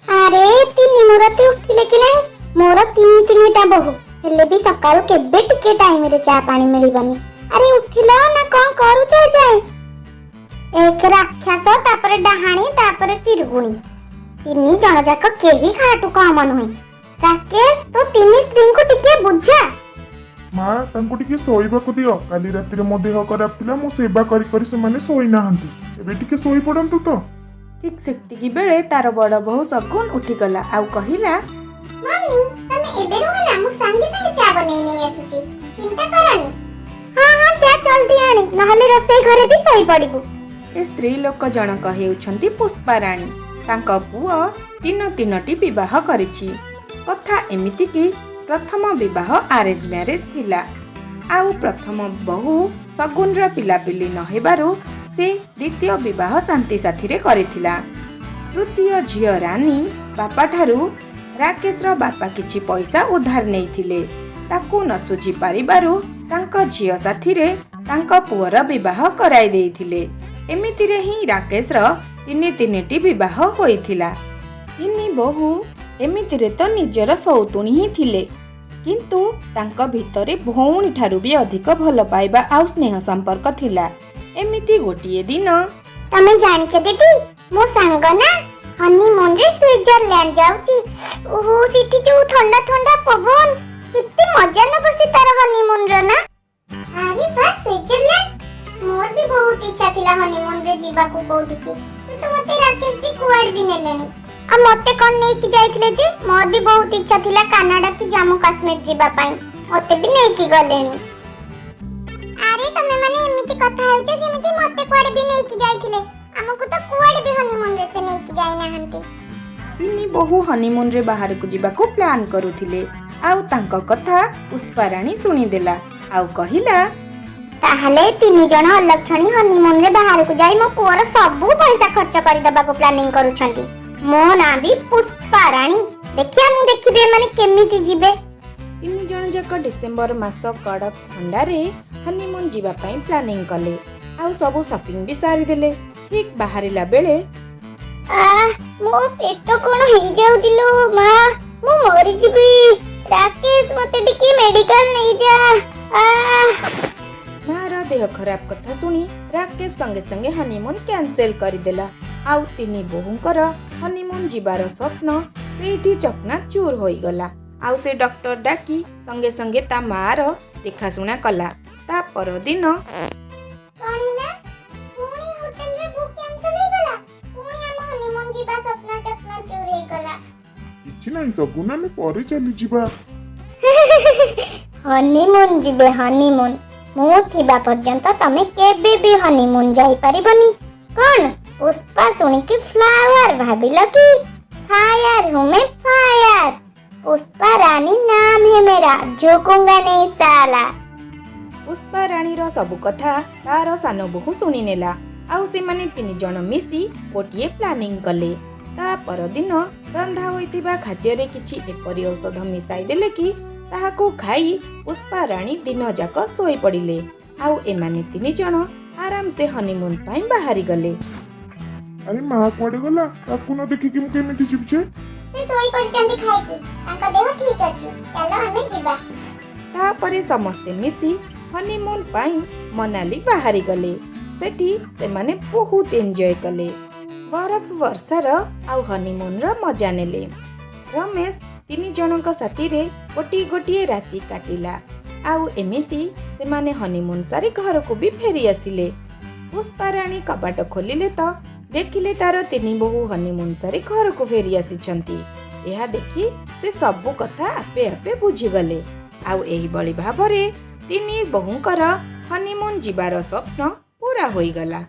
अरे तिनी मुरती उठिले कि नहीं मोर तीन बहु हेले भी सकाळु केबे टिके टाइम रे चा पानी मिलिबनी। अरे उठिलो ना कौन करूछ जाए एक राक्षस तापर डहाणी तापर चिरगुणी तिनी जण जाक केही खाटू कम नुहे। राकेश तो तिनी स्त्री को टिके बुझा माँ तांको टिके सोइबाकु दियो काली राति रे मो देह खराब थिला मो सेवा करी करी से माने सोई नाहंती एबे टिके सोई पडंतु तो। ठीक सेतिकी बेले तार बड़ बहु सगुन उठिगला आउ कहिला मम्मी तमे एबे रहला मु संगे संगे चा बनै नै आसुची चिंता करनी। हां हां जा जल्दी आनी नहले रसोई घरे भी सोई पड़िबु। ए स्त्री लोक जनक हेउछंती पुष्पाराणी तांका पुओ तीनटी विवाह करिछि। कथा एमिति कि प्रथम विवाह अरेंज मैरिज थिला आउ प्रथम बहु सगुनर पिलापिली न हेबारु से द्वितीय विवाह शांति साथी रे करिथिला। तृतीय झियो रानी बापा ठारू राकेशर बापा किछि पैसा उधार नेइथिले ताकू न सुझी पारिबारु तांका झियो साथी रे तांका पुअर विवाह कराई देइथिले। एमिति रे ही राकेशर तीनटी विवाह होइथिला। तिनी बहु एमिति रे तो निजर सौतुणी ही थिले किंतु तांका भितरे भौणी ठारू भी अधिक भल पाइबा आउ स्नेह संपर्क थिला। एमिति गोटिए दिन तमे जानिछ बेटी मो संग ना हनीमून रे स्विट्जरलैंड जाउची। ओहो सिटी जो ठंडा ठंडा पवन कितनी मजा न बसी तार हनीमून रे ना। अरे वाह स्विट्जरलैंड मोर भी बहुत इच्छा थिला हनीमून रे जीवा को कोठी की तो मते राकेश जी कुआड भी नेलेनी आ मते कोन नै कि जाइथिले जे मोर भी बहुत इच्छा थिला कनाडा की जम्मू कश्मीर जीवा पाई मते भी नै कि गलेनी। अरे तमे माने एमिति कथा हेउ जे जेमिति मते कुआड भी नै कि जाइथिले हमकु तो कुआड भी हनीमून रे से नै कि जाई ना हंती। तिनी बहु हनीमून रे बाहर को जीवा को प्लान करूथिले आउ तांका कथा पुष्पाराणी सुनी देला आउ कहिला ताहले तीन जण अलक्षणी हनीमून रे बाहर को जाई मो पुअर सबु पैसा खर्च करि दबा को प्लानिंग करूछंती। मो ना भी पुष्पाराणी देखिया मु देखिबे माने केमिति जिबे। तीन जण जाक डिसेंबर मास कड़क ठंडा रे हनीमून जीवा पई प्लानिंग कले आउ सबु शॉपिंग भी सारी देले। ठीक बाहरिला बेले मो पेट कोन हेइ जाउतिलो मा मु मरि जिबी राकेश मते टिके मेडिकल नै जा। मार देह खराब कथा सुनी राकेश संगे संगे हनीमून कैंसिल करदेला आउ तिनी बहुंकर हनीमून जीवार स्वप्न सेठी चकना चूर होई गला। आउ से डॉक्टर डाकी संगे संगे ता मार देखाशुना कला। ता पर दिन कानिला पुनी होटल रे बुक कैंसिल हो गला पुनी हम हनीमून जीवा स्वप्न चकना चूर होई गला। किछि नाही सगुना में परे चली जिबा। हनीमून जिबे हनीमून मु थिबा पर्यंत तमे केबे भी हनीमून जाई परिबनी। कोन पुष्पा सुनी के फ्लावर भाबिलो कि फायर हूँ मैं फायर पुष्पा रानी नाम है मेरा झुकूंगा नहीं साला। पुष्पाराणी रो सब कथा तार सान बहु सुनी नेला आउ से माने तीन जण मिसी गोटिए प्लानिंग कले। ता पर दिन रंधा होइतिबा खाद्य रे किछि एपरि औषध मिसाई देले कि ताहाको खाई पुष्पाराणी दिन जाक सोई पड़िले आउ एमाने तीन जण आराम से हनीमून पाई बाहरी गले। अरे माँ कुआडे गला ताकू न देखि कि मु केमिति जिबछे से सोई पड़चंदी खाइके ताका देह ठीक अछि चलो हमें जिबा। ता परे समस्ते मिसी हनीमून पाई मनाली बाहरी गले। सेठी से माने बहुत एंजॉय कले बरफ वर्षार आउ हनीमून रो मजा नेले। रमेश तीन जनक साथी रे गोटी गोटिए राति काटिला आउ एमिति से माने हनीमून सारी घर को भी फेरी आसिले। पुष्पाराणी कबाट खोलिले तो देखिले तार तीन बहु हनीमून सारी घर को फेरी आसिछंती। यह देखि से सबु कथा आपे आपे बुझी गले आउ एही बळी भाबरे तीन बहुंकर हनीमून जीवार स्वप्न पूरा होई गला।